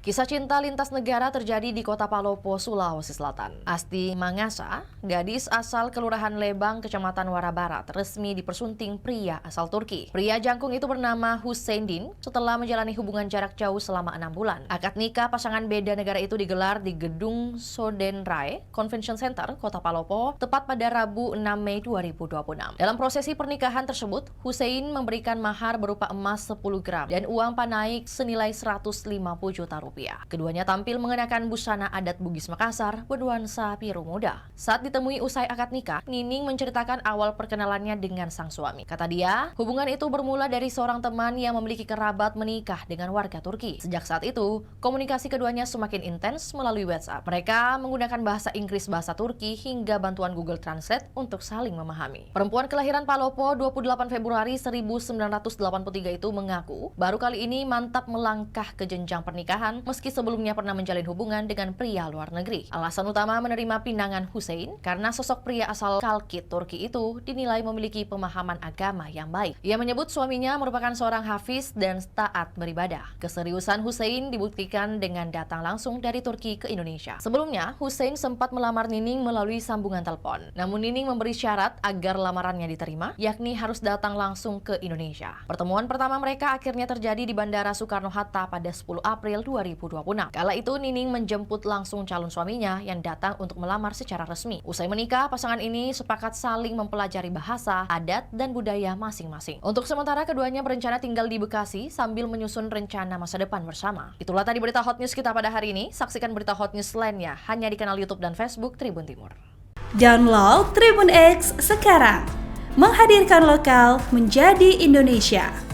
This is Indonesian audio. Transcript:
Kisah cinta lintas negara terjadi di Kota Palopo, Sulawesi Selatan. Asti Mangasa, gadis asal Kelurahan Lebang, Kecamatan Wara Barat, resmi dipersunting pria asal Turki. Pria jangkung itu bernama Hussein Din setelah menjalani hubungan jarak jauh selama 6 bulan. Akad nikah pasangan beda negara itu digelar di Gedung Sodenrai Convention Center, Kota Palopo, tepat pada Rabu 6 Mei 2026. Dalam prosesi pernikahan tersebut, Hussein memberikan mahar berupa emas 10 gram dan uang panaik senilai 150 juta rupiah. Keduanya tampil mengenakan busana adat Bugis Makassar bernuansa biru muda. Saat ditemui usai akad nikah, Nining menceritakan awal perkenalannya dengan sang suami. Kata dia, hubungan itu bermula dari seorang teman yang memiliki kerabat menikah dengan warga Turki. Sejak saat itu, komunikasi keduanya semakin intens melalui WhatsApp. Mereka menggunakan bahasa Inggris, bahasa Turki, hingga bantuan Google Translate untuk saling memahami. Perempuan kelahiran Palopo 28 Februari 1983 itu mengaku baru kali ini mantap melangkah ke jenjang pernikahan meski sebelumnya pernah menjalin hubungan dengan pria luar negeri. Alasan utama menerima pinangan Hussein karena sosok pria asal Kalkit, Turki itu dinilai memiliki pemahaman agama yang baik. Ia menyebut suaminya merupakan seorang hafiz dan taat beribadah. Keseriusan Hussein dibuktikan dengan datang langsung dari Turki ke Indonesia. Sebelumnya, Hussein sempat melamar Nining melalui sambungan telepon. Namun Nining memberi syarat agar lamarannya diterima, yakni harus datang langsung ke Indonesia. Pertemuan pertama mereka akhirnya terjadi di Bandara Soekarno-Hatta pada 10 April 2026. Kala itu Nining menjemput langsung calon suaminya yang datang untuk melamar secara resmi. Usai menikah, pasangan ini sepakat saling mempelajari bahasa, adat, dan budaya masing-masing. Untuk sementara keduanya berencana tinggal di Bekasi sambil menyusun rencana masa depan bersama. Itulah tadi berita hot news kita pada hari ini. Saksikan berita hot news lainnya hanya di kanal YouTube dan Facebook Tribun Timur. Download Tribun X sekarang, menghadirkan lokal menjadi Indonesia.